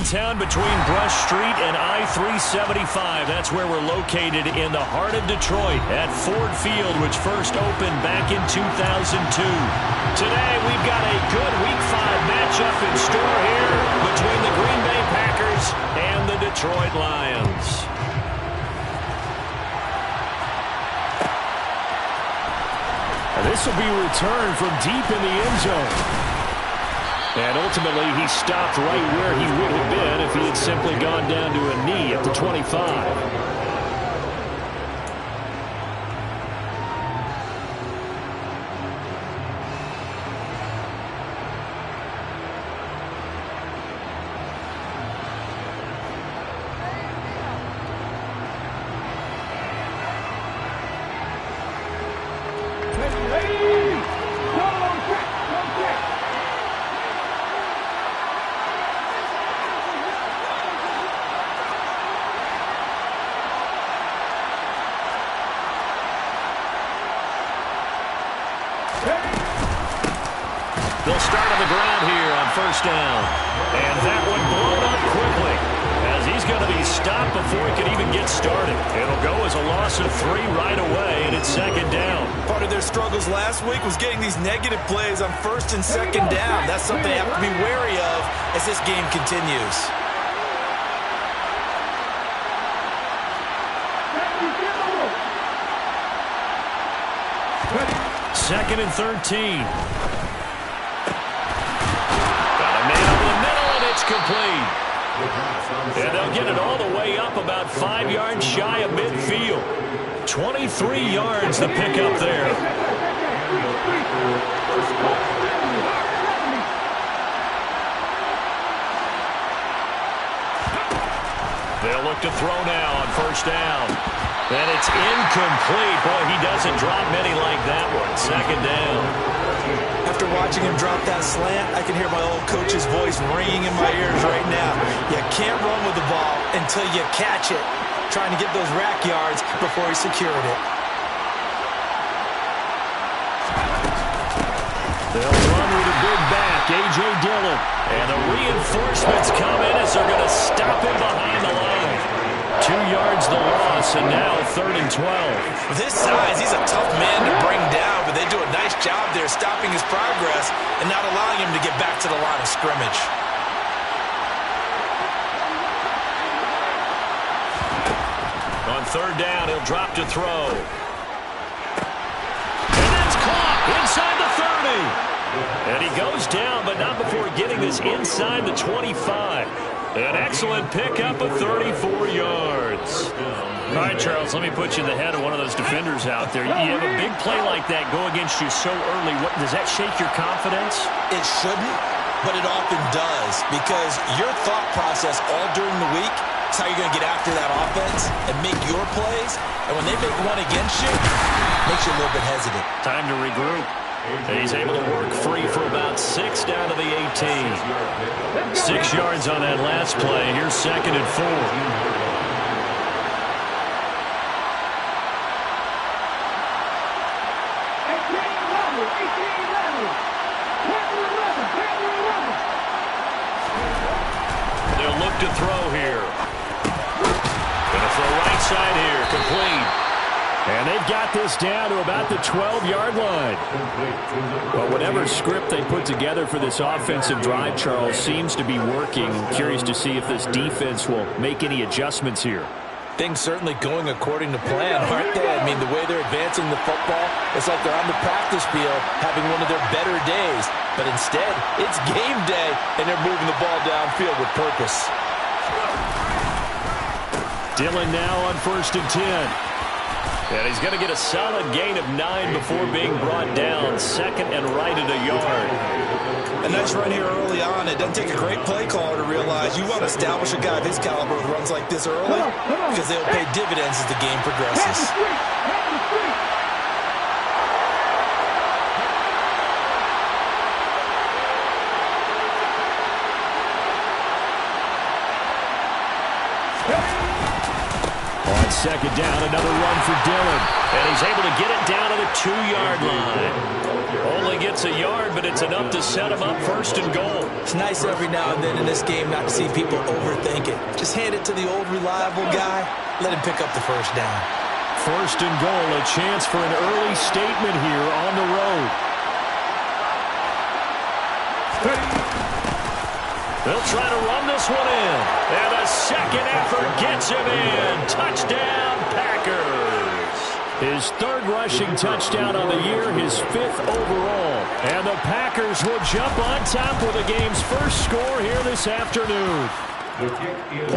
downtown between Brush Street and I-375. That's where we're located in the heart of Detroit at Ford Field, which first opened back in 2002. Today, we've got a good Week 5 matchup in store here between the Green Bay Packers and the Detroit Lions. This will be returned from deep in the end zone. And ultimately, he stopped right where he would have been if he had simply gone down to a knee at the 25. They'll start on the ground here on first down. And that one blown up quickly as he's going to be stopped before he can even get started. It'll go as a loss of 3 right away, and it's second down. Part of their struggles last week was getting these negative plays on first and second down. That's something they have to be wary of as this game continues. Second and 13. Complete. And they'll get it all the way up about 5 yards shy of midfield. 23 yards to pick up there. They'll look to throw now on first down. And it's incomplete. Boy, he doesn't drop many like that one. Second down. After watching him drop that slant, I can hear my old coach's voice ringing in my ears right now. You can't run with the ball until you catch it. Trying to get those rack yards before he secured it. They'll run with a big back, A.J. Dillon. And the reinforcements come in as they're going to stop him behind the line. 2 yards the loss, and now 3rd and 12. With his size, he's a tough man to bring down, but they do a nice job there stopping his progress and not allowing him to get back to the line of scrimmage. On 3rd down, he'll drop to throw. And that's caught inside the 30. And he goes down, but not before getting this inside the 25. An excellent pickup of 34 yards. All right, Charles, let me put you in the head of one of those defenders out there. You have a big play like that go against you so early. Does that shake your confidence? It shouldn't, but it often does, because your thought process all during the week is how you're going to get after that offense and make your plays. And when they make one against you, it makes you a little bit hesitant. Time to regroup. And he's able to work free for about 6 down to the 18. 6 yards on that last play. Here's 2nd and 4. They'll look to throw here. Gonna throw right side here. Complete. And they've got this down to about the 12-yard line. Well, whatever script they put together for this offensive drive, Charles, seems to be working. Curious to see if this defense will make any adjustments here. Things certainly going according to plan, aren't they? I mean, the way they're advancing the football, it's like they're on the practice field having one of their better days. But instead, it's game day, and they're moving the ball downfield with purpose. Dillon now on 1st and 10. And he's going to get a solid gain of 9 before being brought down. 2nd and right at a yard. A nice run here early on. It doesn't take a great play caller to realize you want to establish a guy of his caliber with runs like this early because they'll pay dividends as the game progresses. On 2nd down, another run for Dillon. And he's able to get it down to the 2-yard line. Only gets a yard, but it's enough to set him up first and goal. It's nice every now and then in this game not to see people overthink it. Just hand it to the old reliable guy. Let him pick up the first down. First and goal, a chance for an early statement here on the road. They'll try to run this one in. And the second effort gets him in. Touchdown, Packers. His third rushing touchdown on the year, his 5th overall. And the Packers will jump on top with the game's first score here this afternoon.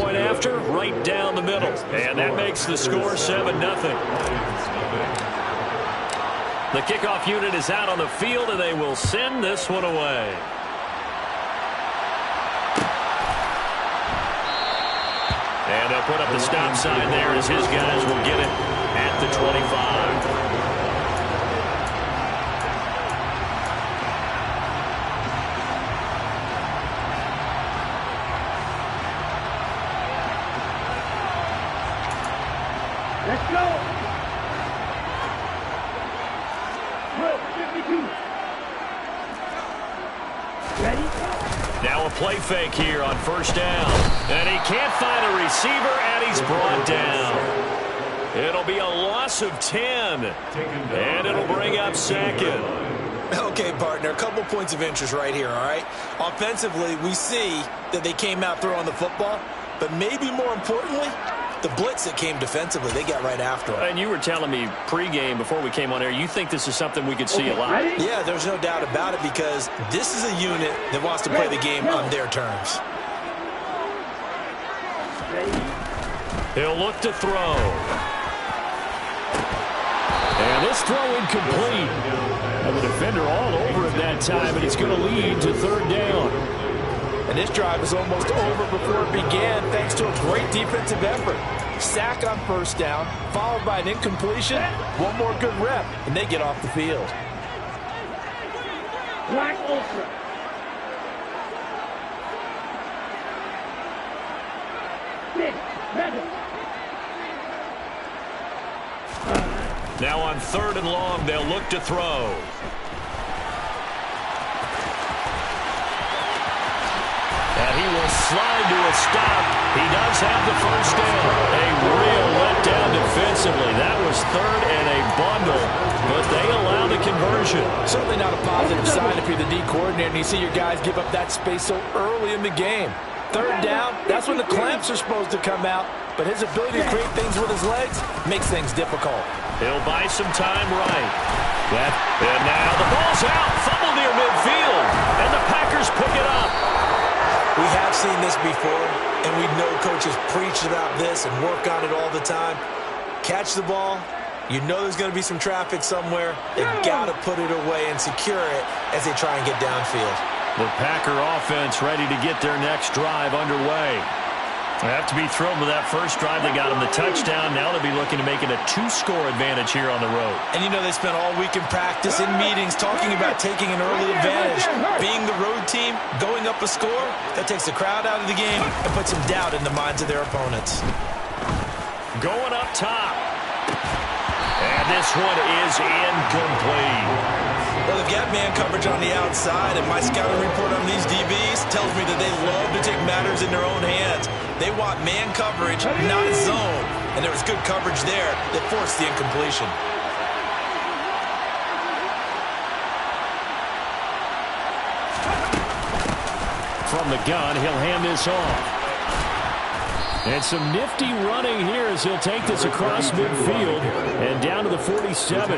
Point after, right down the middle. And that makes the score 7-0. The kickoff unit is out on the field, and they will send this one away. And they'll put up the stop sign there as his guys will get it at the 25. Let's go. 52. Ready? Now a play fake here on first down. And he can't find a receiver, and he's brought down. It'll be a loss of 10. And it'll bring up second. Okay, partner, a couple points of interest right here, all right? Offensively, we see that they came out throwing the football, but maybe more importantly, the blitz that came defensively, they got right after him. And you were telling me pregame before we came on air, you think this is something we could see a lot. Yeah, there's no doubt about it because this is a unit that wants to play the game on their terms. He'll look to throw. And this throw incomplete. And the defender all over him that time, and it's going to lead to third down. And this drive is almost over before it began thanks to a great defensive effort. Sack on first down, followed by an incompletion. One more good rep, and they get off the field. Black Ultra. Madden. Now on 3rd and long, they'll look to throw. And he will slide to a stop. He does have the first down. A real letdown defensively. That was 3rd and a bundle, but they allow the conversion. Certainly not a positive sign if you're the D coordinator and you see your guys give up that space so early in the game. 3rd down, that's when the clamps are supposed to come out, but his ability to create things with his legs makes things difficult. He'll buy some time right. And now the ball's out. Fumble near midfield, and the Packers pick it up. We have seen this before, and we know coaches preach about this and work on it all the time. Catch the ball. You know there's going to be some traffic somewhere. They've got to put it away and secure it as they try and get downfield. The Packer offense ready to get their next drive underway. They have to be thrilled with that first drive. They got them the touchdown. Now they'll be looking to make it a 2-score advantage here on the road. And you know they spent all week in practice, in meetings, talking about taking an early advantage. Being the road team, going up a score, that takes the crowd out of the game and puts some doubt in the minds of their opponents. Going up top. And this one is incomplete. Well, they've got man coverage on the outside, and my scouting report on these DBs tells me that they love to take matters in their own hands. They want man coverage, not zone. And there was good coverage there that forced the incompletion. From the gun, he'll hand this off. And some nifty running here as he'll take this across midfield and down to the 47.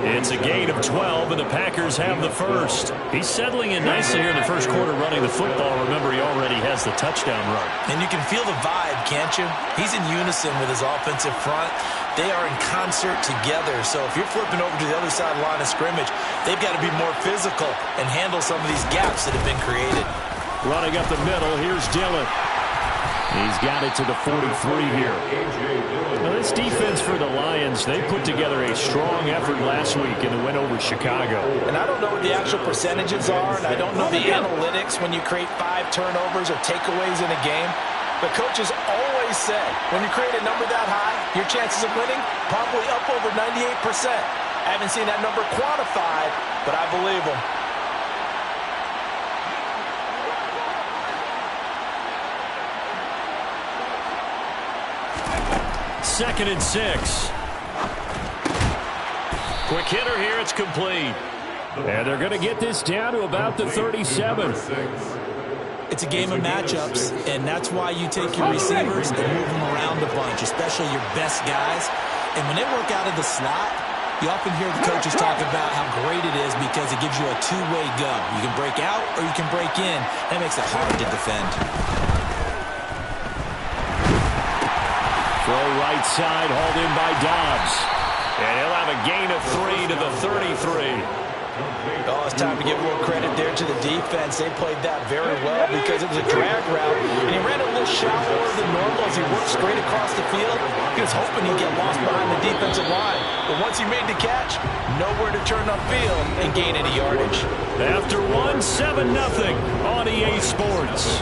It's a gain of 12, and the Packers have the first. He's settling in nicely here in the first quarter running the football. Remember, he already has the touchdown run. And you can feel the vibe, can't you? He's in unison with his offensive front. They are in concert together. So if you're flipping over to the other side line of scrimmage, they've got to be more physical and handle some of these gaps that have been created. Running up the middle, here's Dillon. He's got it to the 43 here. Now, this defense for the Lions, they put together a strong effort last week in the win over Chicago. And I don't know what the actual percentages are, and I don't know the analytics when you create 5 turnovers or takeaways in a game. But coaches always always say, when you create a number that high, your chances of winning probably up over 98%. I haven't seen that number quantified, but I believe them. Second and 6. Quick hitter here. It's complete. And they're going to get this down to about the 37. It's a game of matchups, and that's why you take your receivers and move them around a bunch, especially your best guys. And when they work out of the slot, you often hear the coaches talk about how great it is because it gives you a two-way go. You can break out or you can break in. That makes it hard to defend. Throw right side, hauled in by Dobbs. And he'll have a gain of 3 to the 33. Oh, it's time to give more credit there to the defense. They played that very well because it was a drag route, and he ran a little shallower than normal as he worked straight across the field. He was hoping he'd get lost behind the defensive line, but once he made the catch, nowhere to turn upfield and gain any yardage. After 7-0 on EA Sports.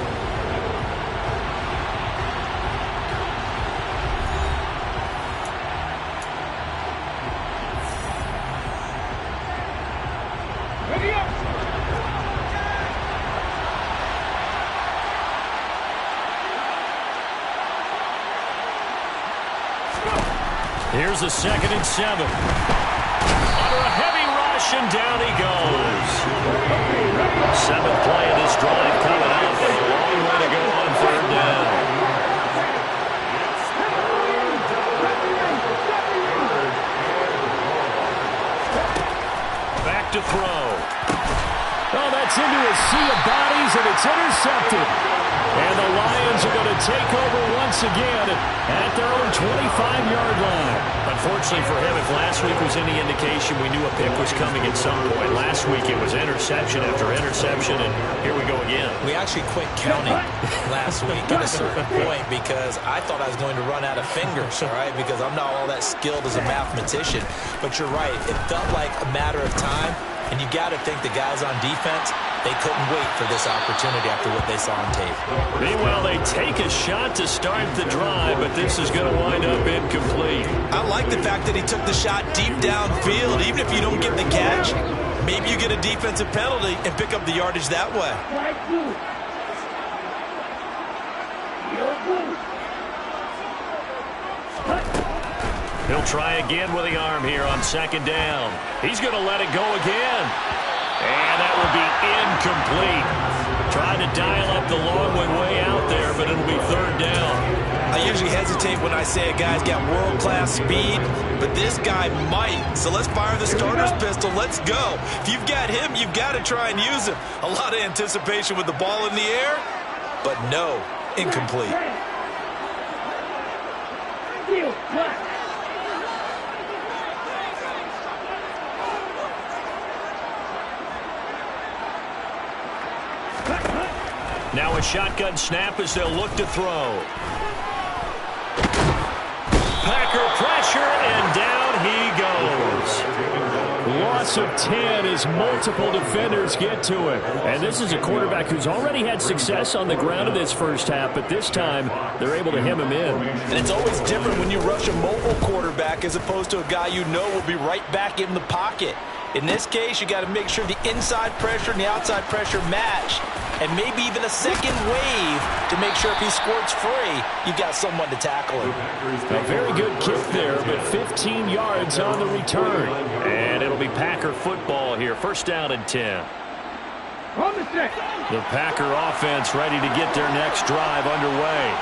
Here's a 2nd and 7. Under a heavy rush, and down he goes. 7th play of this drive coming up, but a long way to go on 3rd down. Back to throw. Oh, that's into a sea of bodies, and it's intercepted. And the Lions are going to take over once again at their own 25-yard line. Unfortunately for him, if last week was any indication, we knew a pick was coming at some point. Last week it was interception after interception, and here we go again. We actually quit counting last week at a certain point because I thought I was going to run out of fingers, all right, because I'm not all that skilled as a mathematician. But you're right. It felt like a matter of time, and you got to think the guys on defense, they couldn't wait for this opportunity after what they saw on tape. Meanwhile, they take a shot to start the drive, but this is going to wind up incomplete. I like the fact that he took the shot deep downfield. Even if you don't get the catch, maybe you get a defensive penalty and pick up the yardage that way. He'll try again with the arm here on 2nd down. He's going to let it go again. And that will be incomplete. Trying to dial up the long way out there, but it'll be 3rd down. I usually hesitate when I say a guy's got world-class speed, but this guy might. So let's fire the starter's pistol. Let's go. If you've got him, you've got to try and use him. A lot of anticipation with the ball in the air, but no, incomplete. Now a shotgun snap as they'll look to throw. Packer pressure, and down he goes. Loss of 10 as multiple defenders get to it. And this is a quarterback who's already had success on the ground in this first half, but this time they're able to hem him in. And it's always different when you rush a mobile quarterback as opposed to a guy you know will be right back in the pocket. In this case, you got to make sure the inside pressure and the outside pressure match, and maybe even a second wave to make sure if he squirts free, you've got someone to tackle him. A very good kick there, but 15 yards on the return. And it'll be Packer football here. 1st down and 10. The Packer offense ready to get their next drive underway.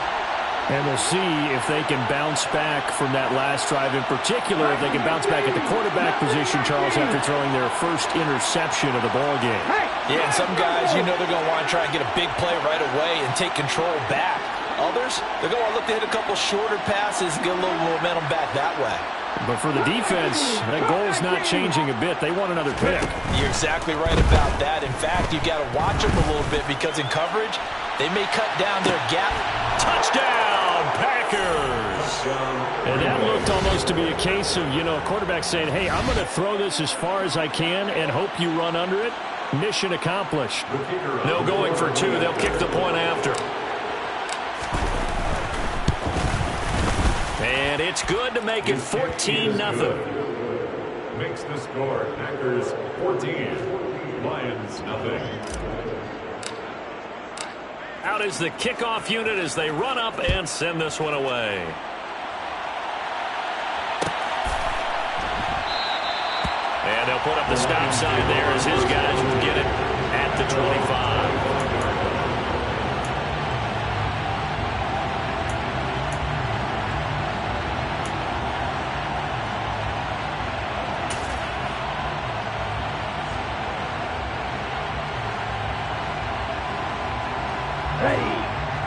And we'll see if they can bounce back from that last drive, in particular, if they can bounce back at the quarterback position, Charles, after throwing their first interception of the ballgame. Yeah, and some guys, you know they're going to want to try and get a big play right away and take control back. Others, they're going to look to hit a couple shorter passes and get a little momentum back that way. But for the defense, that goal's not changing a bit. They want another pick. You're exactly right about that. In fact, you've got to watch them a little bit because in coverage, they may cut down their gap. Touchdown, Packers! And that looked almost to be a case of, a quarterback saying, hey, I'm going to throw this as far as I can and hope you run under it. Mission accomplished. No going for 2. They'll kick the point after. And it's good to make it 14-0. Makes the score Packers 14, Lions nothing. Out is the kickoff unit as they run up and send this one away. And they'll put up the stop sign there as his guys will get it at the 25.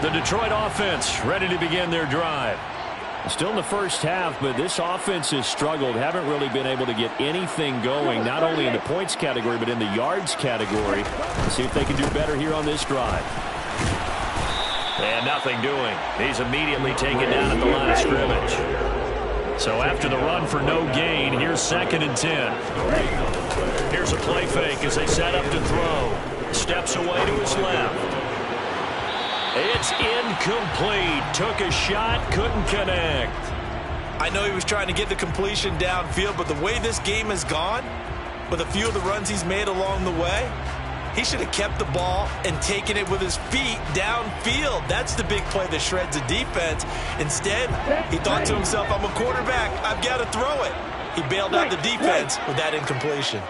The Detroit offense ready to begin their drive. Still in the first half, but this offense has struggled. Haven't really been able to get anything going, not only in the points category, but in the yards category. Let's see if they can do better here on this drive. And nothing doing. He's immediately taken down at the line of scrimmage. So after the run for no gain, here's 2nd and 10. Here's a play fake as they set up to throw. Steps away to his left. It's incomplete. Took a shot, couldn't connect. I know he was trying to get the completion downfield, but the way this game has gone, with a few of the runs he's made along the way, he should have kept the ball and taken it with his feet downfield. That's the big play that shreds the defense. Instead, he thought to himself, I'm a quarterback. I've got to throw it. He bailed out the defense with that incompletion.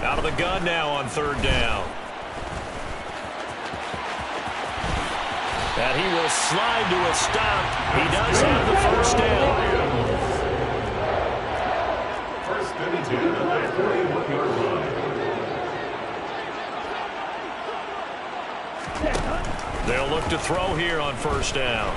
Out of the gun now on 3rd down. And he will slide to a stop. He does have the 1st down. 1st and 10 at the 41-yard line. They'll look to throw here on 1st down.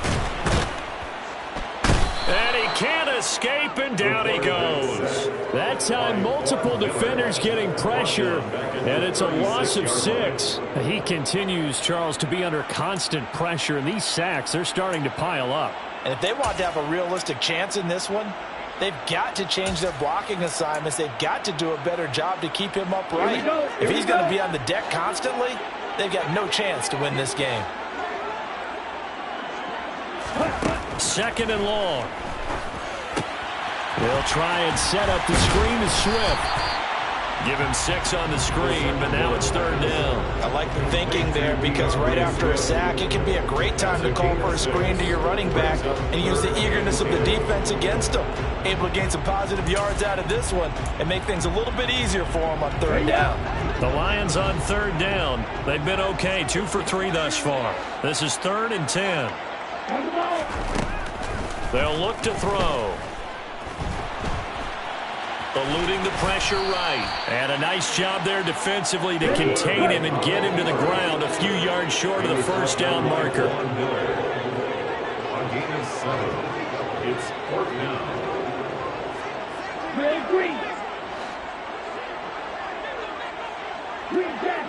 And he can't escape, and down he goes. That time, multiple defenders getting pressure, and it's a loss of 6. He continues, Charles, to be under constant pressure, and these sacks, they're starting to pile up. And if they want to have a realistic chance in this one, they've got to change their blocking assignments. They've got to do a better job to keep him upright. If he's going to be on the deck constantly, they've got no chance to win this game. 2nd and long. They'll try and set up the screen to Swift. Give him 6 on the screen, but now it's 3rd down. I like the thinking there because right after a sack, it can be a great time to call for a screen to your running back and use the eagerness of the defense against him. Able to gain some positive yards out of this one and make things a little bit easier for him on 3rd down. The Lions on 3rd down. They've been okay, 2 for 3 thus far. This is 3rd and 10. They'll look to throw. Eluding the pressure right. And a nice job there defensively to contain him and get him to the ground a few yards short of the 1st down marker. A gain of 7. It's 4th down. Green. Green back.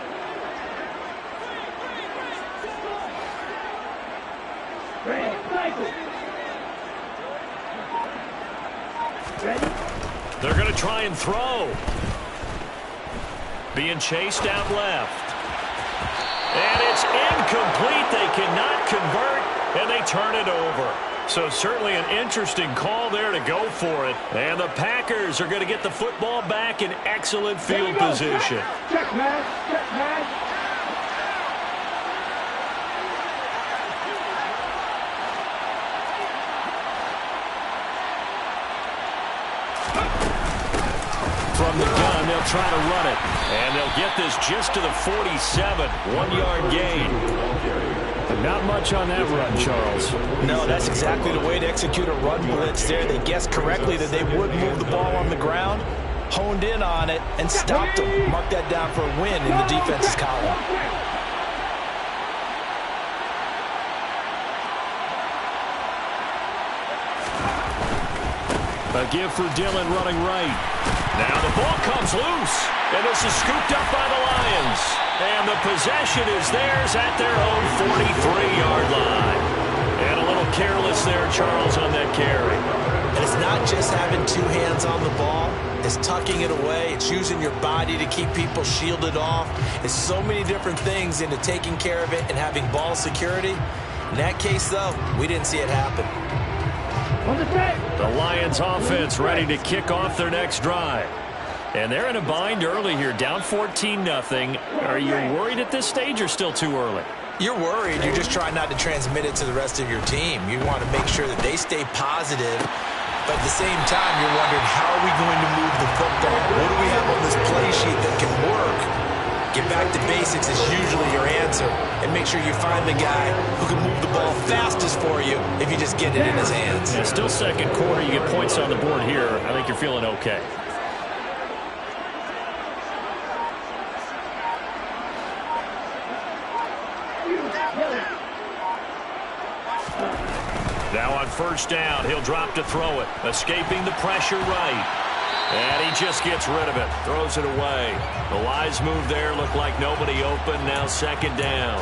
Red cycle. Ready? They're going to try and throw. Being chased out left. And it's incomplete. They cannot convert, and they turn it over. So certainly an interesting call there to go for it. And the Packers are going to get the football back in excellent field position. Check, man. Check, man. From the gun, they'll try to run it. And they'll get this just to the 47. 1-yard gain. But not much on that run, Charles. No, that's exactly the way to execute a run blitz there. They guessed correctly that they would move the ball on the ground, honed in on it, and stopped them. Mark that down for a win in the defense's column. A give for Dillon running right. Now the ball comes loose, and this is scooped up by the Lions. And the possession is theirs at their own 43-yard line. And a little careless there, Charles, on that carry. And it's not just having two hands on the ball. It's tucking it away. It's using your body to keep people shielded off. It's so many different things into taking care of it and having ball security. In that case, though, we didn't see it happen. The Lions offense ready to kick off their next drive. And they're in a bind early here, down 14-0. Are you worried at this stage or still too early? You're worried. You're just trying not to transmit it to the rest of your team. You want to make sure that they stay positive. But at the same time, you're wondering, how are we going to move the football? What do we have on this play sheet that can work? Get back to basics is usually your answer. And make sure you find the guy who can move the ball fastest for you if you just get it in his hands. Yeah, still second quarter. You get points on the board here. I think you're feeling okay. Now on first down, he'll drop to throw it. Escaping the pressure right. And he just gets rid of it. Throws it away. The Lions move there. Look like nobody open. Now second down.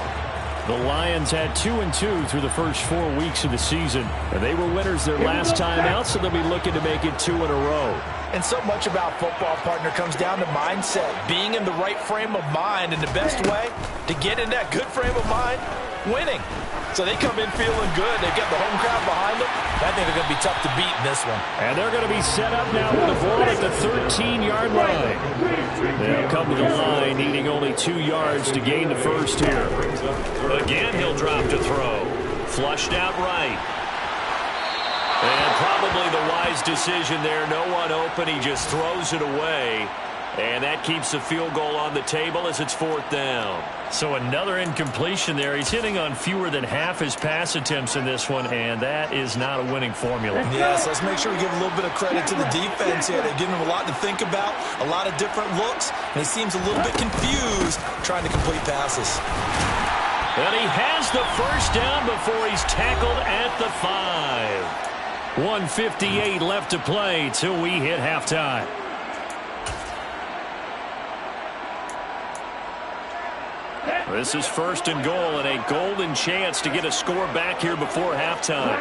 The Lions had 2-2 through the first 4 weeks of the season. And they were winners their last time out, so they'll be looking to make it 2 in a row. And so much about football, partner, comes down to mindset. Being in the right frame of mind, and the best way to get in that good frame of mind, winning. So they come in feeling good. They've got the home crowd behind them. I think they're going to be tough to beat in this one. And they're going to be set up now with the ball at the 13-yard line. They'll come to the line, needing only 2 yards to gain the first here. Again, he'll drop to throw. Flushed out right. And probably the wise decision there. No one open. He just throws it away. And that keeps the field goal on the table as it's fourth down. So another incompletion there. He's hitting on fewer than half his pass attempts in this one, and that is not a winning formula. Yes, let's make sure we give a little bit of credit to the defense here. They're giving him a lot to think about, a lot of different looks, and he seems a little bit confused trying to complete passes. And he has the first down before he's tackled at the 5. 1:58 left to play till we hit halftime. This is first and goal and a golden chance to get a score back here before halftime.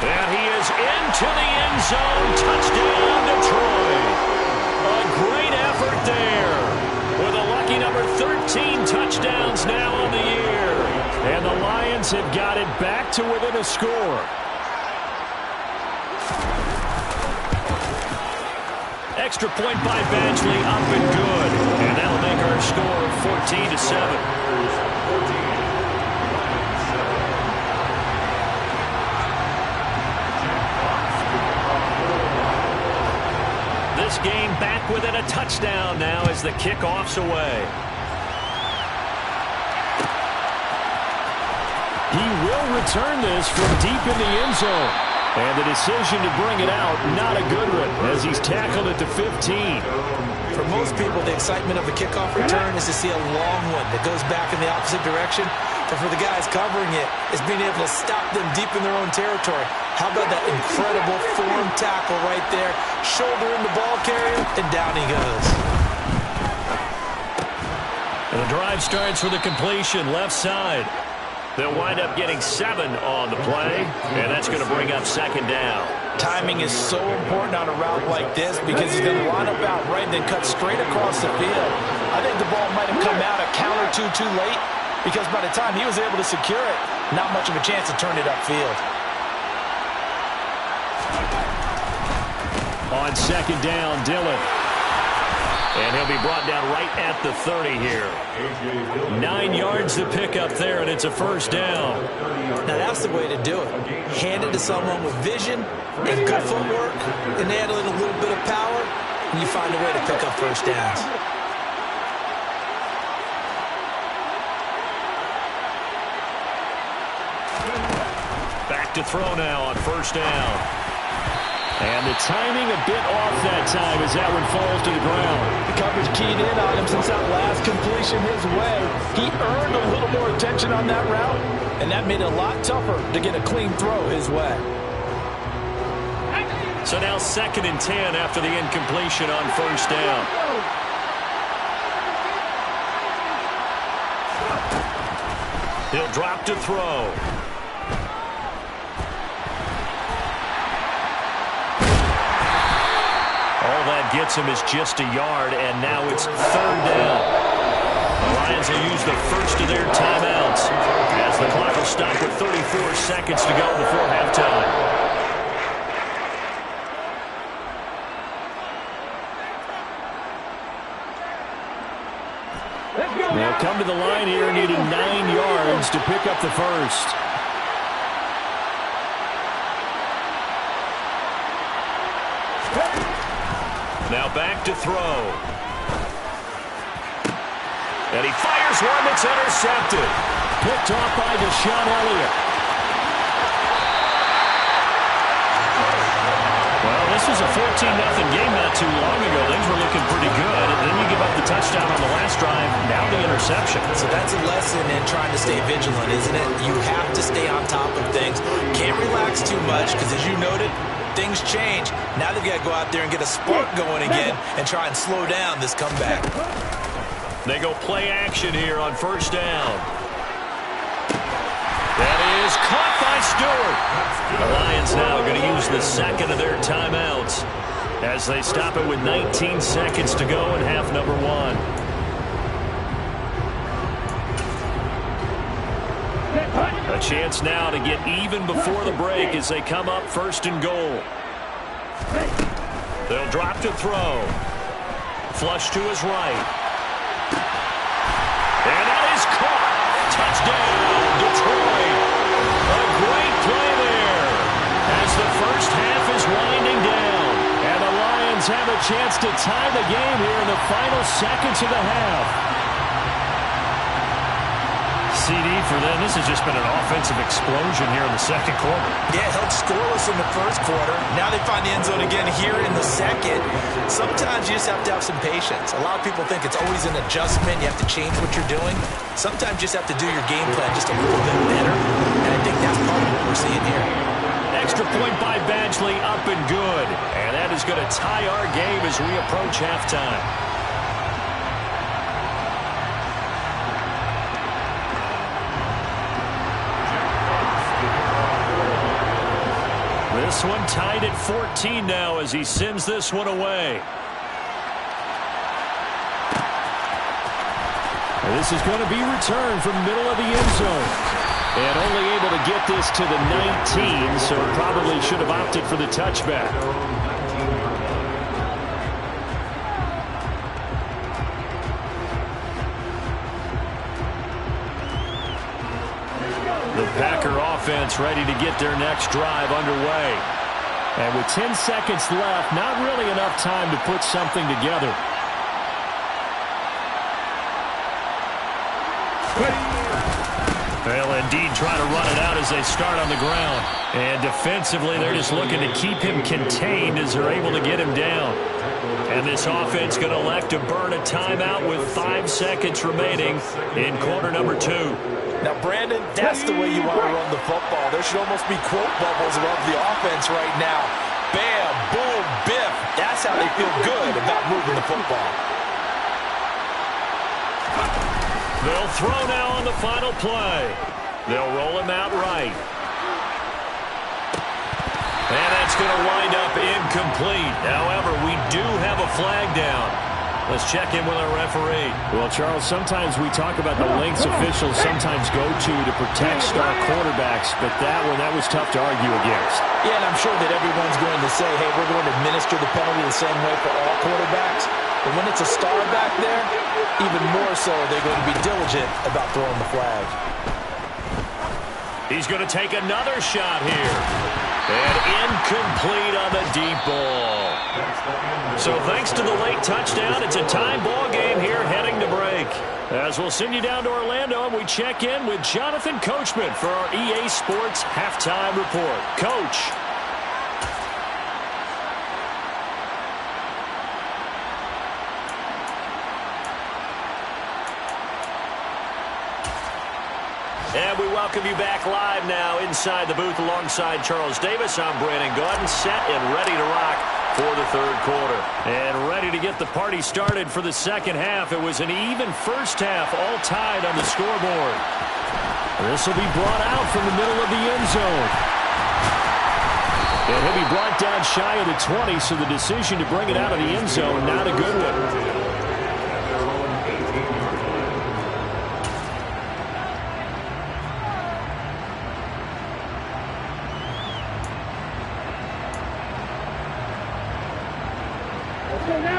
And he is into the end zone. Touchdown, Detroit. A great effort there. With a lucky number 13 touchdowns now on the year. And the Lions have got it back to within a score. Extra point by Badgley, up and good. And that'll make our score 14-7. This game back within a touchdown now as the kickoff's away. He will return this from deep in the end zone. And the decision to bring it out, not a good one, as he's tackled at the 15. For most people, the excitement of the kickoff return is to see a long one that goes back in the opposite direction. But for the guys covering it, it's being able to stop them deep in their own territory. How about that incredible form tackle right there? Shoulder in the ball carrier, and down he goes. And the drive starts with a completion, left side. They'll wind up getting 7 on the play, and that's going to bring up second down. Timing is so important on a route like this because he's going to line up out right and then cut straight across the field. I think the ball might have come out a count or two too late because by the time he was able to secure it, not much of a chance to turn it upfield. On second down, Dillon. And he'll be brought down right at the 30 here. 9 yards to pick up there, and it's a first down. Now that's the way to do it. Hand it to someone with vision and good footwork, and add in a little bit of power, and you find a way to pick up first downs. Back to throw now on first down. And the timing a bit off that time as that one falls to the ground. The coverage keyed in on him since that last completion his way. He earned a little more attention on that route, and that made it a lot tougher to get a clean throw his way. So now 2nd and 10 after the incompletion on first down. He'll drop to throw. All that gets him is just a yard, and now it's third down. The Lions will use the first of their timeouts as the clock will stop with 34 seconds to go before halftime. They'll come to the line here needing 9 yards to pick up the first. Now back to throw. And he fires one that's intercepted. Picked off by Deshaun Elliott. Well, this was a 14-0 game not too long ago. Things were looking pretty good. And then you give up the touchdown on the last drive. Now the interception. So that's a lesson in trying to stay vigilant, isn't it? You have to stay on top of things. Can't relax too much because, as you noted, things change. Now they've got to go out there and get a spark going again and try and slow down this comeback. They go play action here on first down. That is caught by Stewart. The Lions now going to use the second of their timeouts as they stop it with 19 seconds to go in half number 1. A chance now to get even before the break as they come up first and goal. They'll drop to throw. Flush to his right. And that is caught. Touchdown, Detroit. A great play there as the first half is winding down. And the Lions have a chance to tie the game here in the final seconds of the half. CD for them. This has just been an offensive explosion here in the second quarter. Yeah, held scoreless in the first quarter. Now they find the end zone again here in the second. Sometimes you just have to have some patience. A lot of people think it's always an adjustment. You have to change what you're doing. Sometimes you just have to do your game plan just a little bit better. And I think that's part of what we're seeing here. Extra point by Badgley, up and good. And that is going to tie our game as we approach halftime. This one tied at 14 now as he sends this one away. And this is going to be returned from the middle of the end zone. And only able to get this to the 19, so probably should have opted for the touchback. The Packer offense ready to get their next drive underway. And with 10 seconds left, not really enough time to put something together. They'll indeed try to run it out as they start on the ground. And defensively, they're just looking to keep him contained as they're able to get him down. And this offense going to elect to burn a timeout with 5 seconds remaining in quarter number 2. Now, Brandon, that's the way you want to run the football. There should almost be quote bubbles above the offense right now. Bam, boom, biff. That's how they feel good about moving the football. They'll throw now on the final play. They'll roll him out right. And that's going to wind up incomplete. However, we do have a flag down. Let's check in with our referee. Well, Charles, sometimes we talk about the lengths officials sometimes go to protect star quarterbacks, but that was tough to argue against. Yeah, and I'm sure that everyone's going to say, hey, we're going to administer the penalty the same way for all quarterbacks. But when it's a star back there, even more so, they're going to be diligent about throwing the flag. He's going to take another shot here. And incomplete on the deep ball. So thanks to the late touchdown, it's a tie ball game here heading to break. As we'll send you down to Orlando, and we check in with Jonathan Coachman for our EA Sports Halftime Report. Coach. And we welcome you back live now inside the booth alongside Charles Davis. I'm Brandon Gaudin, set and ready to rock for the third quarter. And ready to get the party started for the second half. It was an even first half, all tied on the scoreboard. This will be brought out from the middle of the end zone. And he'll be brought down shy of the 20, so the decision to bring it out of the end zone, not a good one.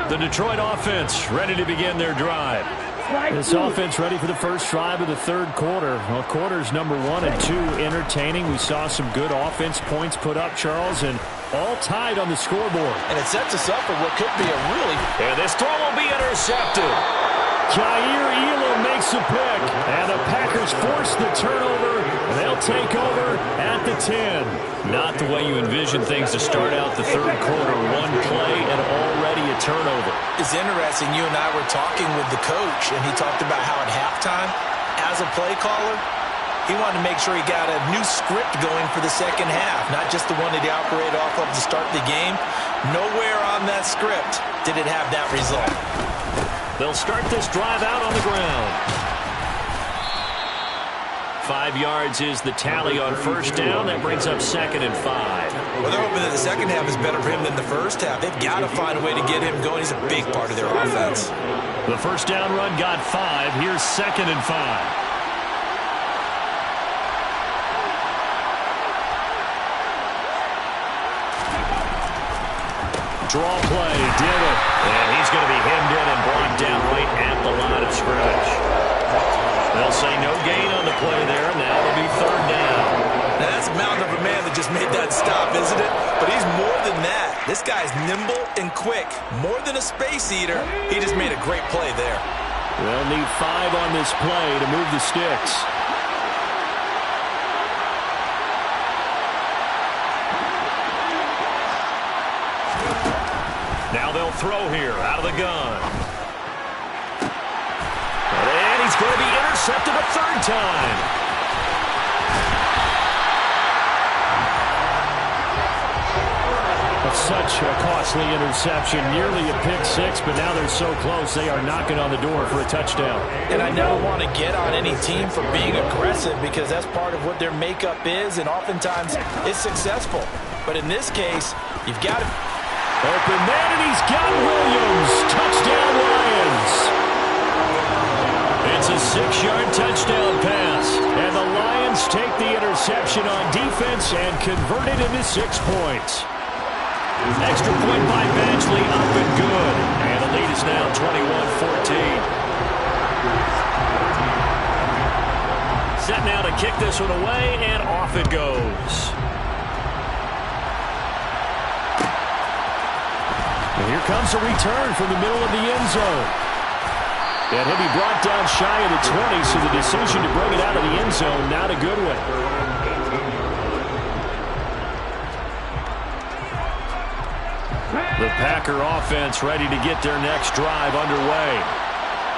The Detroit offense ready to begin their drive. This offense ready for the first drive of the third quarter. Well, quarters number 1 and 2 entertaining. We saw some good offense points put up, Charles, and all tied on the scoreboard. And it sets us up for what could be a really... And this throw will be intercepted. Jair Elam makes a pick, and the Packers force the turnover. They'll take over at the 10. Not the way you envision things to start out the third quarter. One play and already a turnover. It's interesting. You and I were talking with the coach, and he talked about how at halftime, as a play caller, he wanted to make sure he got a new script going for the second half, not just the one that he operated off of to start the game. Nowhere on that script did it have that result. They'll start this drive out on the ground. 5 yards is the tally on first down. That brings up 2nd and 5. Well, they're hoping that the second half is better for him than the first half. They've got to find a way to get him going. He's a big part of their offense. The first down run got 5. Here's 2nd and 5. Draw play, did it. And he's going to be hemmed in and blocked down right at the line of scrimmage. They'll say no gain on the play there. Now it'll be 3rd down. Now that's a mountain of a man that just made that stop, isn't it? But he's more than that. This guy's nimble and quick. More than a space eater. He just made a great play there. They'll need 5 on this play to move the sticks. Now they'll throw here out of the gun. And he's going to be intercepted a 3rd time. Such a costly interception, nearly a pick 6, but now they're so close they are knocking on the door for a touchdown. And I never want to get on any team for being aggressive because that's part of what their makeup is, and oftentimes it's successful. But in this case, you've got to... Open man, and he's got Williams. Touchdown, Lions. It's a 6-yard touchdown pass, and the Lions take the interception on defense and convert it into 6 points. Extra point by Badgley, up and good. And the lead is now 21-14. Set now to kick this one away, and off it goes. And here comes a return from the middle of the end zone. And he'll be brought down shy of the 20, so the decision to bring it out of the end zone, not a good one. The Packer offense ready to get their next drive underway.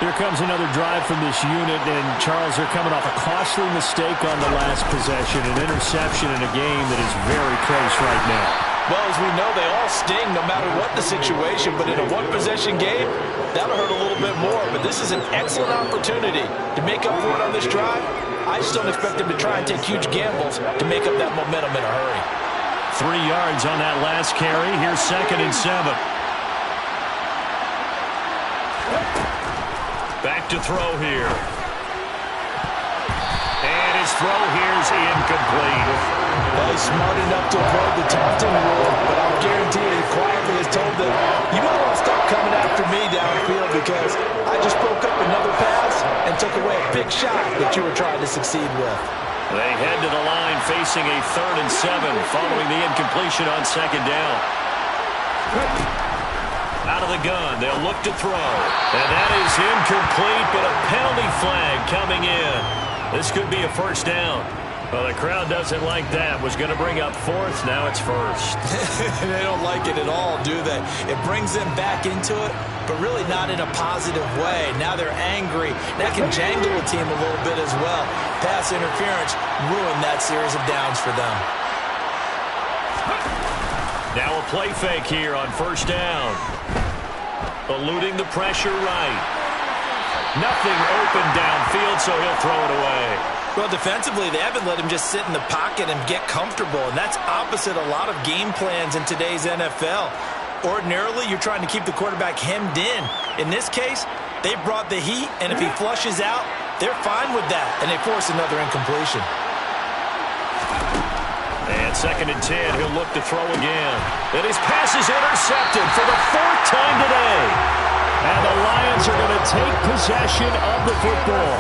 Here comes another drive from this unit, and Charles, they're coming off a costly mistake on the last possession, an interception in a game that is very close right now. Well, as we know, they all sting no matter what the situation, but in a one-possession game, that'll hurt a little bit more. But this is an excellent opportunity to make up for it on this drive. I just don't expect them to try and take huge gambles to make up that momentum in a hurry. 3 yards on that last carry. Here's 2nd and 7. Back to throw here. And his throw here's incomplete. Well, he's smart enough to avoid the taunting rule, but I'll guarantee he quietly has told them, you might want to stop coming after me downfield because I just broke up another pass and took away a big shot that you were trying to succeed with. They head to the line facing a 3rd and 7 following the incompletion on 2nd down. Out of the gun, they'll look to throw. And that is incomplete, but a penalty flag coming in. This could be a 1st down. Well, the crowd doesn't like that. Was going to bring up 4th, now it's 1st. They don't like it at all, do they? It brings them back into it, but really not in a positive way. Now they're angry. That can jangle a team a little bit as well. Pass interference ruined that series of downs for them. Now a play fake here on 1st down. Eluding the pressure right. Nothing open downfield, so he'll throw it away. Well, defensively, they haven't let him just sit in the pocket and get comfortable, and that's opposite a lot of game plans in today's NFL. Ordinarily, you're trying to keep the quarterback hemmed in. In this case, they brought the heat, and if he flushes out, they're fine with that, and they force another incompletion. And 2nd and 10, he'll look to throw again. And his pass is intercepted for the 4th time today. And the Lions are going to take possession of the football.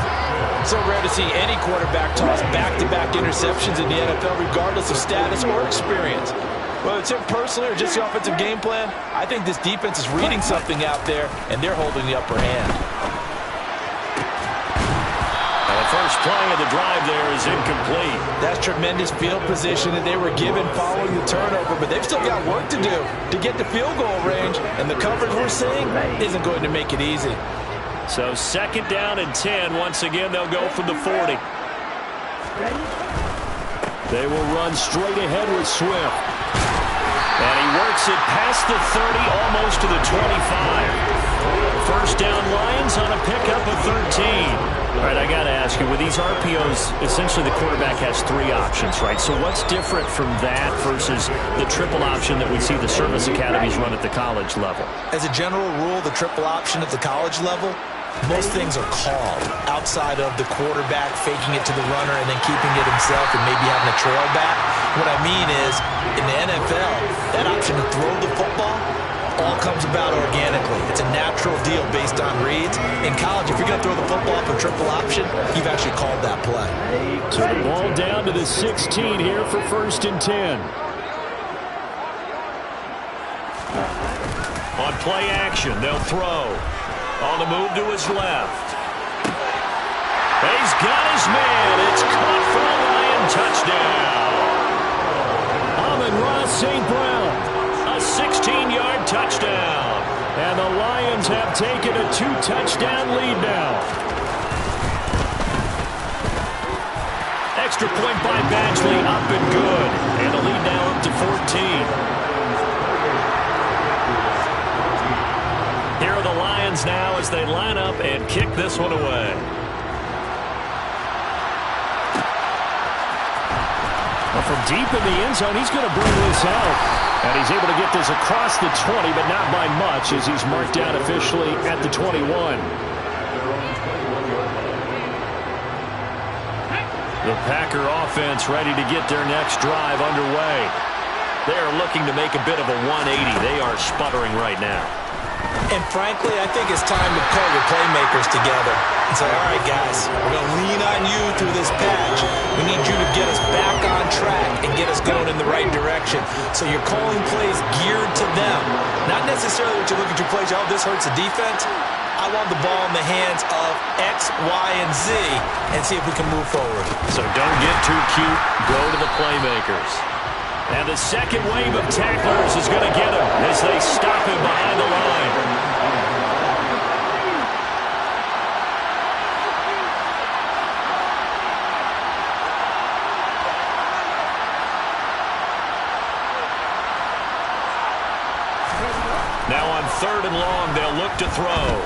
So rare to see any quarterback toss back-to-back interceptions in the NFL, regardless of status or experience. Whether it's him personally or just the offensive game plan, I think this defense is reading something out there, and they're holding the upper hand. And the first play of the drive there is incomplete. That's tremendous field position that they were given following the turnover, but they've still got work to do to get to field goal range, and the coverage we're seeing isn't going to make it easy. So 2nd down and 10. Once again, they'll go from the 40. They will run straight ahead with Swift. And he works it past the 30, almost to the 25. First down Lions on a pickup of 13. All right, I got to ask you, with these RPOs, essentially the quarterback has 3 options, right? So what's different from that versus the triple option that we see the service academies run at the college level? As a general rule, the triple option at the college level, most things are called outside of the quarterback faking it to the runner and then keeping it himself and maybe having a trail back. What I mean is, in the NFL, that option to throw the football all comes about organically. It's a natural deal based on reads. In college, if you're going to throw the football for triple option, you've actually called that play. So the ball down to the 16 here for 1st and 10. On play action, they'll throw. On the move to his left. He's got his man. It's caught for a Lion touchdown. Amon-Ra St. Brown, a 16-yard touchdown. And the Lions have taken a 2-touchdown lead now. Extra point by Badgley, up and good. And the lead now up to 14. Here are the Lions now as they line up and kick this one away. Well, from deep in the end zone, he's going to bring this out. And he's able to get this across the 20, but not by much as he's marked down officially at the 21. The Packer offense ready to get their next drive underway. They are looking to make a bit of a 180. They are sputtering right now. And frankly, I think it's time to pull your playmakers together and say, all right, guys, we're going to lean on you through this patch. We need you to get us back on track and get us going in the right direction. So you're calling plays geared to them. Not necessarily what you look at your plays, oh, this hurts the defense. I want the ball in the hands of X, Y, and Z and see if we can move forward. So don't get too cute. Go to the playmakers. And the second wave of tacklers is going to get him as they stop him behind the line. Now on 3rd and long, they'll look to throw.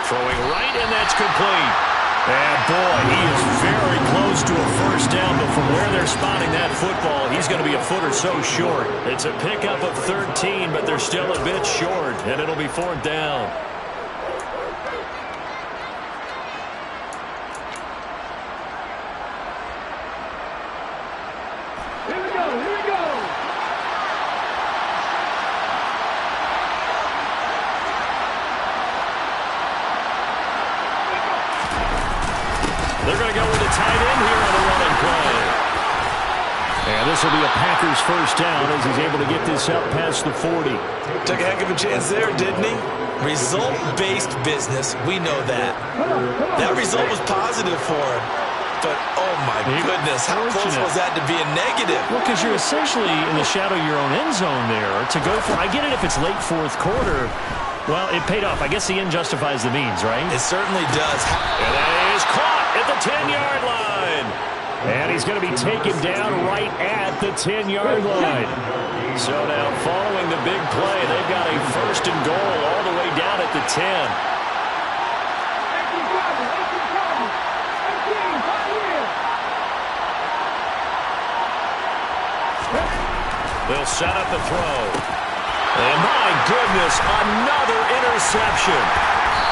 Throwing right, and that's complete. And boy, he is very close to a first down, but from where they're spotting that football, he's going to be a foot or so short. It's a pickup of 13, but they're still a bit short, and it'll be 4th down. Here we go, here we go. They're going to go with a tight end here on a running play. And this will be a Packers first down as he's able to get this up past the 40. Took a heck of a chance there, didn't he? Result-based business, we know that. That result was positive for him. But, oh my goodness, how close was that to being negative? Well, because you're essentially in the shadow of your own end zone there. To go for, I get it if it's late 4th quarter. Well, it paid off. I guess the end justifies the means, right? It certainly does. And that is caught at the 10-yard line. And he's going to be taken down right at the 10-yard line. So now following the big play, they've got a 1st and goal all the way down at the 10. They'll set up the throw. And my goodness, another interception.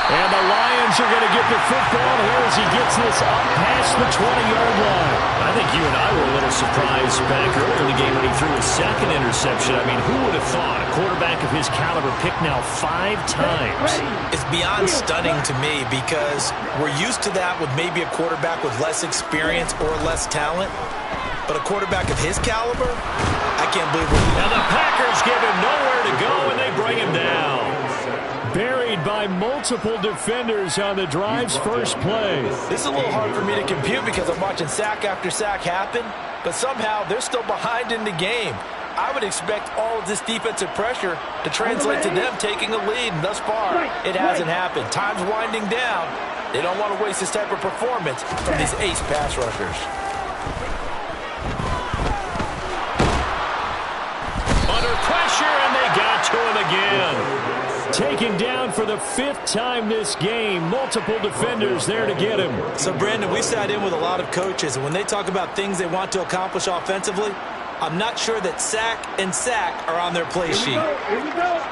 And the Lions are going to get the football here as he gets this up past the 20-yard line. I think you and I were a little surprised back earlier in the game when he threw his second interception. I mean, who would have thought a quarterback of his caliber picked now 5 times? It's beyond stunning to me because we're used to that with maybe a quarterback with less experience or less talent. But a quarterback of his caliber, I can't believe it. Now the Packers give him nowhere to go, and they bring him down. Buried by multiple defenders on the drive's first play. This is a little hard for me to compute because I'm watching sack after sack happen, but somehow they're still behind in the game. I would expect all of this defensive pressure to translate to them taking a lead, and thus far, it hasn't happened. Time's winding down. They don't want to waste this type of performance from these ace pass rushers. Under pressure, and they got to him again. Taken down for the 5th time this game. Multiple defenders there to get him. So, Brandon, we sat in with a lot of coaches, and when they talk about things they want to accomplish offensively, I'm not sure that sack and sack are on their play sheet. Here we go.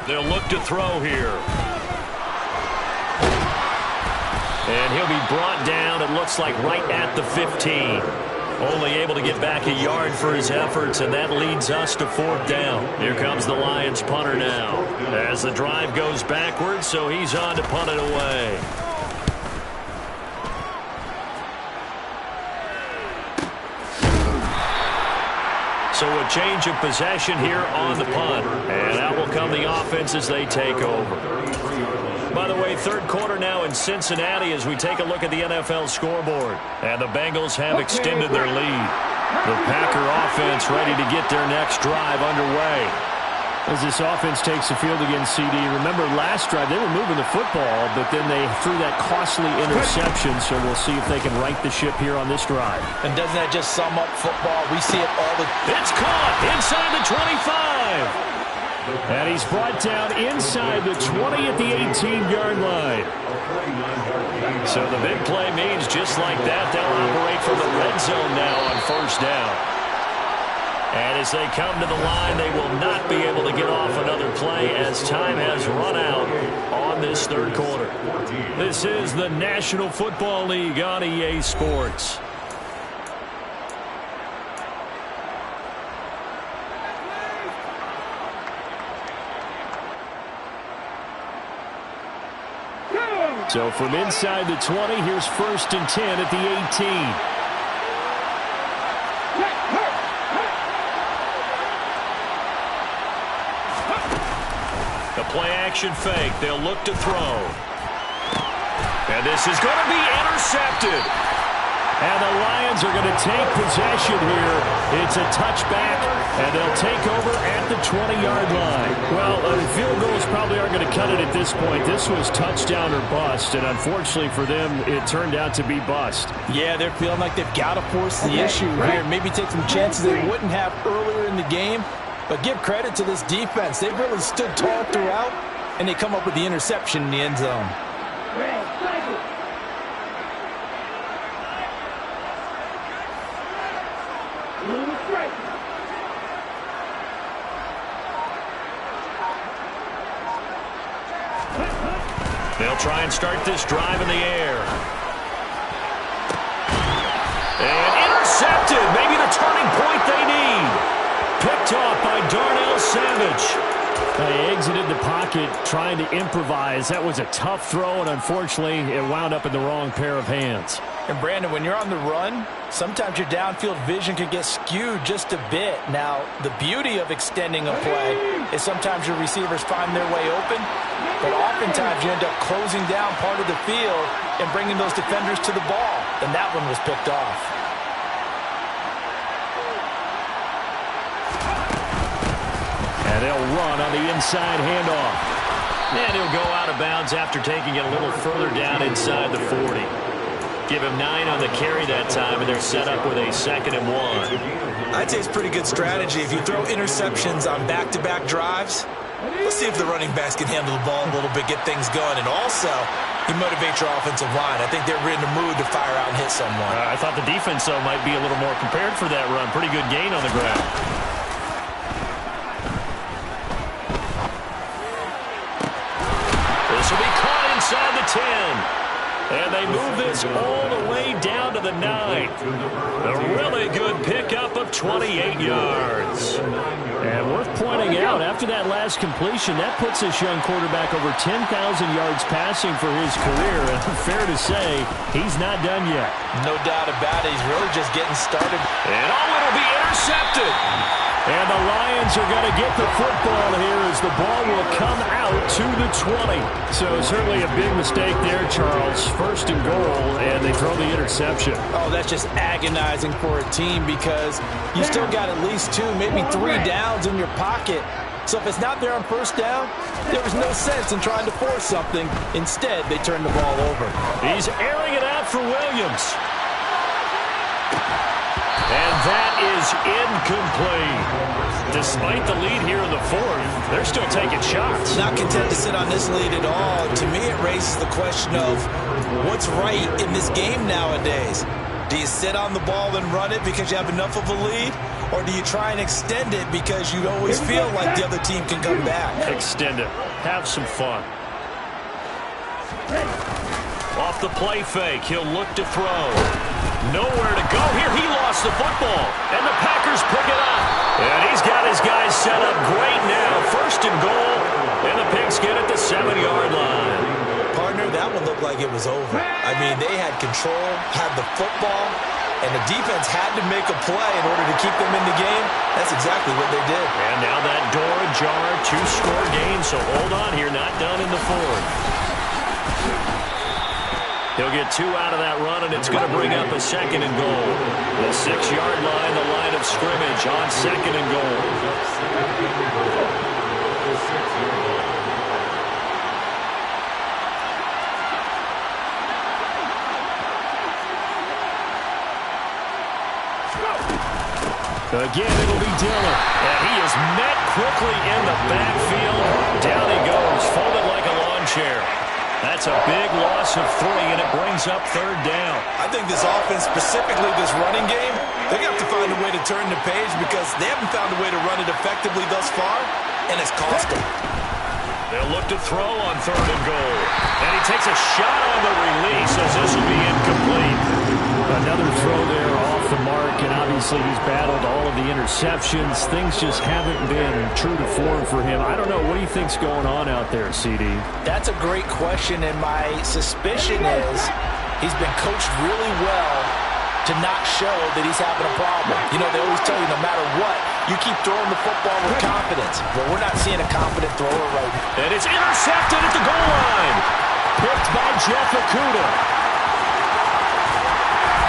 They'll look to throw here. And he'll be brought down, it looks like, right at the 15. Only able to get back a yard for his efforts, and that leads us to 4th down. Here comes the Lions punter now. As the drive goes backwards, so he's on to punt it away. So a change of possession here on the punt. And out will come the offense as they take over. By the way, 3rd quarter now in Cincinnati as we take a look at the NFL scoreboard. And the Bengals have extended their lead. The Packer offense ready to get their next drive underway. As this offense takes the field against CD, remember last drive they were moving the football, but then they threw that costly interception, so we'll see if they can right the ship here on this drive. And doesn't that just sum up football? We see it all the time. It's caught inside the 25. And he's brought down inside the 20 at the 18-yard line. So the big play means just like that, they'll operate from the red zone now on 1st down. And as they come to the line, they will not be able to get off another play as time has run out on this 3rd quarter. This is the National Football League on EA Sports. So from inside the 20, here's 1st and 10 at the 18. The play-action fake. They'll look to throw. And this is going to be intercepted. And the Lions are going to take possession here. It's a touchback, and they'll take over at the 20-yard line. Well, field goals probably aren't going to cut it at this point. This was touchdown or bust, and unfortunately for them, it turned out to be bust. Yeah, they're feeling like they've got to force the issue here. Maybe take some chances they wouldn't have earlier in the game. But give credit to this defense. They've really stood tall throughout, and they come up with the interception in the end zone. They'll try and start this drive in the air. And intercepted. Maybe the turning point they need. Picked off by Darnell Savage. They exited the pocket trying to improvise. That was a tough throw, and unfortunately, it wound up in the wrong pair of hands. And, Brandon, when you're on the run, sometimes your downfield vision can get skewed just a bit. Now, the beauty of extending a play is sometimes your receivers find their way open, but oftentimes you end up closing down part of the field and bringing those defenders to the ball, and that one was picked off. And they'll run on the inside handoff. And he'll go out of bounds after taking it a little further down inside the 40. Give him 9 on the carry that time, and they're set up with a 2nd and 1. I'd say it's pretty good strategy. If you throw interceptions on back-to-back drives, Let's see if the running backs can handle the ball a little bit, get things going, and also he motivates your offensive line. I think they're in the mood to fire out and hit someone. I thought the defense, though, might be a little more prepared for that run. Pretty good gain on the ground. This will be caught inside the 10. And they move this all the way down to the 9. A really good pickup of 28 yards. And worth pointing out, after that last completion, that puts this young quarterback over 10,000 yards passing for his career. And fair to say, he's not done yet. No doubt about it. He's really just getting started. And it'll be intercepted. And the Lions are going to get the football here as the ball will come out to the 20. So certainly a big mistake there, Charles. First and goal, and they throw the interception. Oh, that's just agonizing for a team because you still got at least 2, maybe 3 downs in your pocket. So if it's not there on first down, there was no sense in trying to force something. Instead, they turn the ball over. He's airing it out for Williams. And that is incomplete. Despite the lead here in the 4th, they're still taking shots. Not content to sit on this lead at all. To me, it raises the question of what's right in this game nowadays. Do you sit on the ball and run it because you have enough of a lead? Or do you try and extend it because you always feel like the other team can come back? Extend it. Have some fun. Off the play fake, he'll look to throw. Nowhere to go here. He lost the football. And the Packers pick it up. And he's got his guys set up great now. First and goal. And the Pigskin at the 7-yard line. Partner, that one looked like it was over. I mean, they had control, had the football, and the defense had to make a play in order to keep them in the game. That's exactly what they did. And now that door ajar, 2-score game. So hold on here. Not done in the 4th. He'll get 2 out of that run, and it's going to bring up a 2nd and goal. The 6-yard line, the line of scrimmage on 2nd and goal. Again, it'll be Dillon. And he is met quickly in the backfield. Down he goes, folded like a lawn chair. That's a big loss of 3, and it brings up 3rd down. I think this offense, specifically this running game, they're going to have to find a way to turn the page because they haven't found a way to run it effectively thus far, and it's cost them. They'll look to throw on 3rd and goal. And he takes a shot on the release as this will be incomplete. Another throw there off the mark, and obviously he's battled all of the interceptions. Things just haven't been true to form for him. I don't know. What do you think's going on out there, CD? That's a great question, and my suspicion is he's been coached really well to not show that he's having a problem. You know, they always tell you no matter what, you keep throwing the football with confidence. Well, we're not seeing a confident thrower right now. And it's intercepted at the goal line. Picked by Jeff Okudah.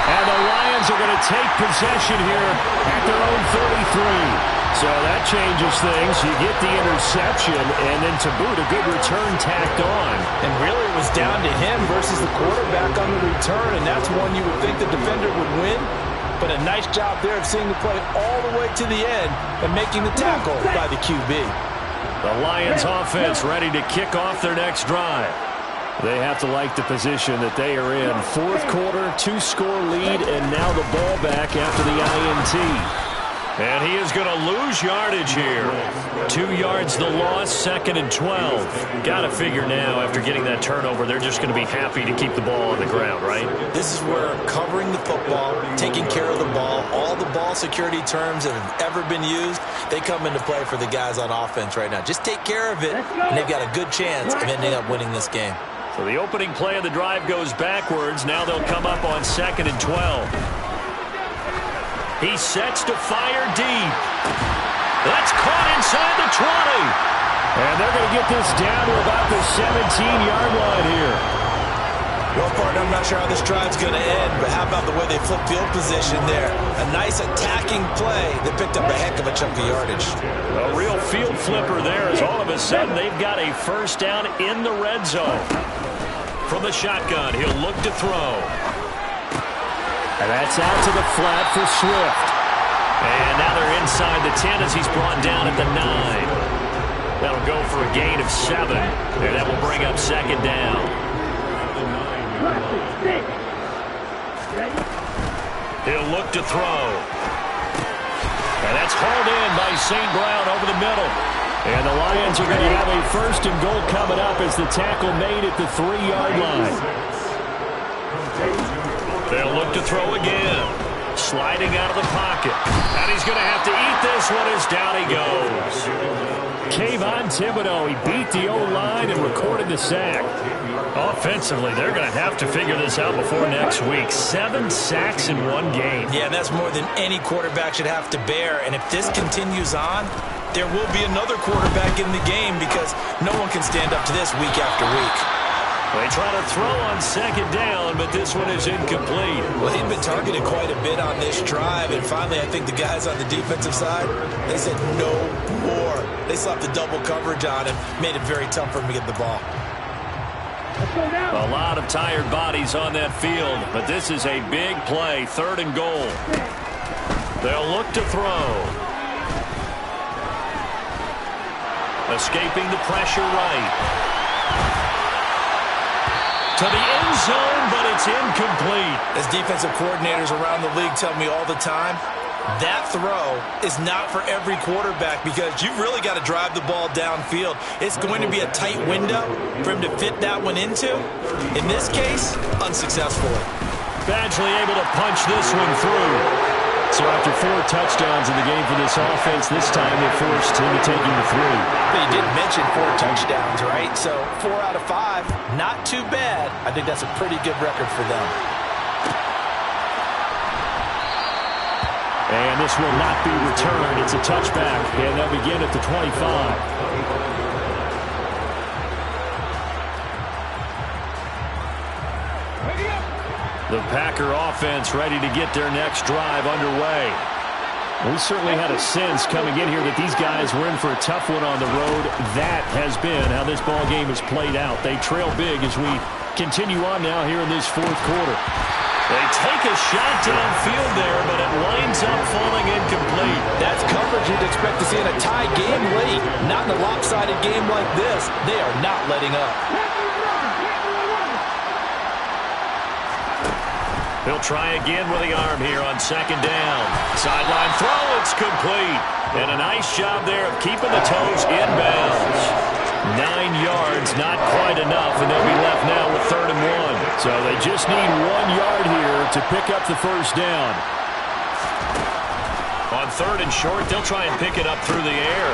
And the Lions are going to take possession here at their own 33. So that changes things. You get the interception, and then to boot, a good return tacked on. And really it was down to him versus the quarterback on the return, and that's one you would think the defender would win. But a nice job there of seeing the play all the way to the end and making the tackle by the QB. The Lions offense ready to kick off their next drive. They have to like the position that they are in. 4th quarter, 2-score lead, and now the ball back after the INT. And he is going to lose yardage here. 2 yards the loss, 2nd and 12. Got to figure now after getting that turnover, they're just going to be happy to keep the ball on the ground, right? This is where covering the football, taking care of the ball, all the ball security terms that have ever been used, they come into play for the guys on offense right now. Just take care of it, and they've got a good chance of ending up winning this game. So the opening play of the drive goes backwards. Now they'll come up on 2nd and 12. He sets to fire deep. That's caught inside the 20. And they're going to get this down to about the 17-yard line here. Well, partner, I'm not sure how this drive's going to end, but how about the way they flip field position there? A nice attacking play that picked up a heck of a chunk of yardage. A real field flipper there as all of a sudden they've got a first down in the red zone. From the shotgun, he'll look to throw. And that's out to the flat for Swift. And now they're inside the 10 as he's brought down at the 9. That'll go for a gain of 7, and that will bring up second down. He'll look to throw. And that's hauled in by St. Brown over the middle. And the Lions are going to have a first and goal coming up as the tackle made at the 3-yard line. They'll look to throw again. Sliding out of the pocket. And he's going to have to eat this one as down he goes. Kayvon Thibodeau, he beat the O-line and recorded the sack. Offensively, they're going to have to figure this out before next week. 7 sacks in one game. Yeah, and that's more than any quarterback should have to bear. And if this continues on, there will be another quarterback in the game because no one can stand up to this week after week. They try to throw on second down, but this one is incomplete. Well, he'd been targeted quite a bit on this drive, and finally I think the guys on the defensive side, they said no more. They slapped the double coverage on him, made it very tough for him to get the ball. A lot of tired bodies on that field, but this is a big play, 3rd and goal. They'll look to throw. Escaping the pressure right. To the end zone, but it's incomplete. As defensive coordinators around the league tell me all the time, that throw is not for every quarterback because you've really got to drive the ball downfield. It's going to be a tight window for him to fit that one into. In this case, unsuccessfully. Badgley able to punch this one through. So after 4 touchdowns in the game for this offense, this time they forced him to taking the 3. But you didn't mention 4 touchdowns, right? So 4 out of 5, not too bad. I think that's a pretty good record for them. And this will not be returned. It's a touchback, and they'll begin at the 25. The Packer offense ready to get their next drive underway. We certainly had a sense coming in here that these guys were in for a tough one on the road. That has been how this ball game has played out. They trail big as we continue on now here in this 4th quarter. They take a shot downfield there, but it winds up falling incomplete. That's coverage you'd expect to see in a tie game late. Not in a lopsided game like this. They are not letting up. He'll try again with the arm here on second down. Sideline throw, it's complete. And a nice job there of keeping the toes inbounds. 9 yards, not quite enough, and they'll be left now with 3rd and 1. So they just need 1 yard here to pick up the first down. On 3rd and short, they'll try and pick it up through the air.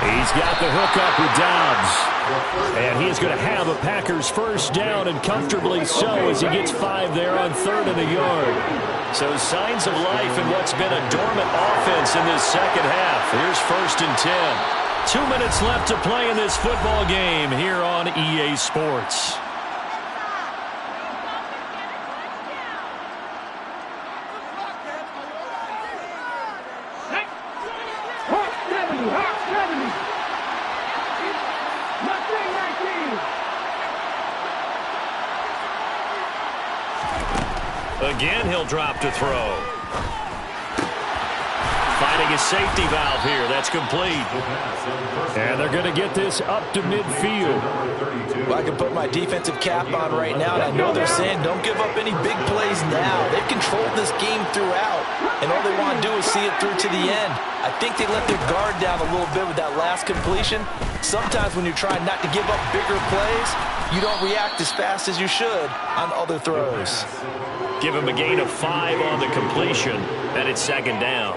He's got the hook up with Dobbs. And he's going to have a Packers first down, and comfortably so as he gets 5 there on 3rd and a yard. So signs of life in what's been a dormant offense in this second half. Here's 1st and 10. 2 minutes left to play in this football game here on EA Sports. Again, he'll drop to throw. Finding a safety valve here. That's complete. And they're going to get this up to midfield. Well, I can put my defensive cap on right now, and I know they're saying don't give up any big plays now. They've controlled this game throughout, and all they want to do is see it through to the end. I think they let their guard down a little bit with that last completion. Sometimes when you're trying not to give up bigger plays, you don't react as fast as you should on other throws. Give him a gain of 5 on the completion, and it's second down.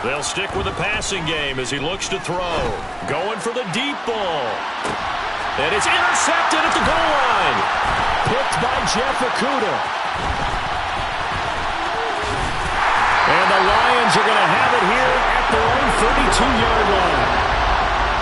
They'll stick with the passing game as he looks to throw. Going for the deep ball. And it's intercepted at the goal line. Picked by Jeff Okudah. And the Lions are going to have it here at their own 32-yard line.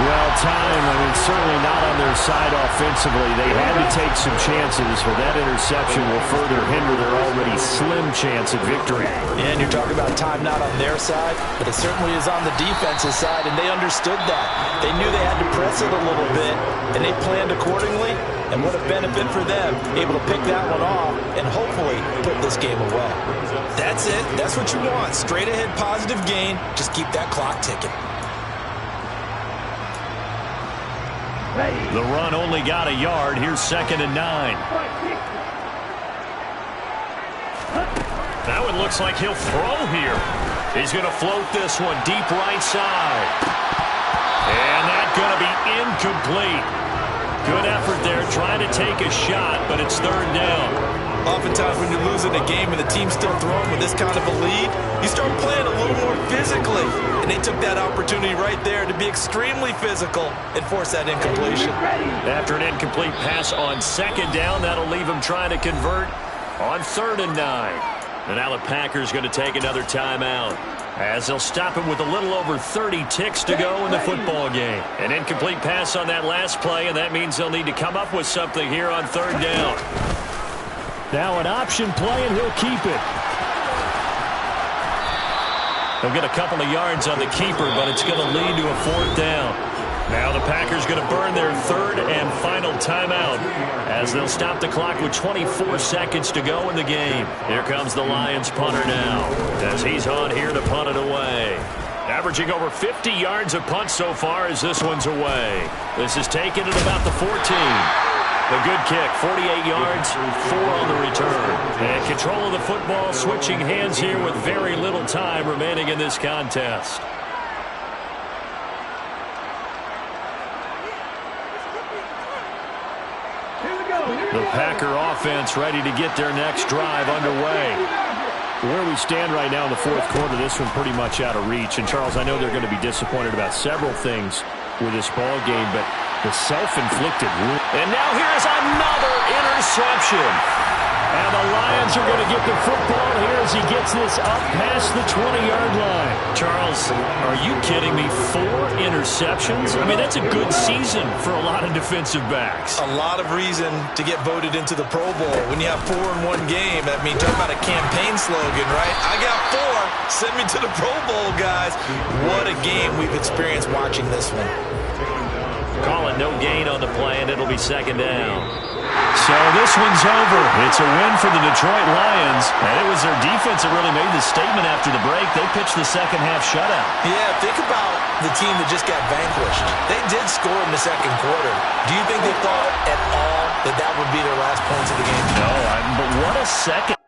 Well, time, certainly not on their side offensively. They had to take some chances, but that interception will further hinder their already slim chance at victory. Yeah, and you're talking about time not on their side, but it certainly is on the defense's side, and they understood that. They knew they had to press it a little bit, and they planned accordingly, and what a benefit for them, able to pick that one off and hopefully put this game away. That's it. That's what you want. Straight ahead positive gain. Just keep that clock ticking. The run only got a yard. Here's 2nd and 9. That one looks like he'll throw here. He's going to float this one deep right side. And that's going to be incomplete. Good effort there trying to take a shot, but it's 3rd down. Oftentimes when you're losing a game and the team's still throwing with this kind of a lead, you start playing a little more physically. And they took that opportunity right there to be extremely physical and force that incompletion. After an incomplete pass on 2nd down, that'll leave them trying to convert on 3rd and 9. And now the Packers going to take another timeout, as they'll stop him with a little over 30 ticks to go in the football game. An incomplete pass on that last play, and that means they'll need to come up with something here on 3rd down. Now an option play, and he'll keep it. They'll get a couple of yards on the keeper, but it's going to lead to a 4th down. Now the Packers going to burn their 3rd and final timeout, as they'll stop the clock with 24 seconds to go in the game. Here comes the Lions punter now, as he's on here to punt it away. Averaging over 50 yards a punt so far as this one's away. This is taken at about the 14. A good kick, 48 yards, 4 on the return. And control of the football, switching hands here with very little time remaining in this contest. The Packer offense ready to get their next drive underway. Where we stand right now in the 4th quarter, this one pretty much out of reach. And, Charles, I know they're going to be disappointed about several things with this ball game, but the self-inflicted wound. And now here's another interception. And the Lions are going to get the football here as he gets this up past the 20-yard line. Charles, are you kidding me? 4 interceptions? That's a good season for a lot of defensive backs. A lot of reason to get voted into the Pro Bowl. When you have 4 in one game, talk about a campaign slogan, right? I got 4. Send me to the Pro Bowl, guys. What a game we've experienced watching this one. Call it no gain on the play, and it'll be 2nd down. So this one's over. It's a win for the Detroit Lions, and it was their defense that really made the statement after the break. They pitched the second-half shutout. Yeah, think about the team that just got vanquished. They did score in the 2nd quarter. Do you think they thought at all that that would be their last points of the game? No, but what a second.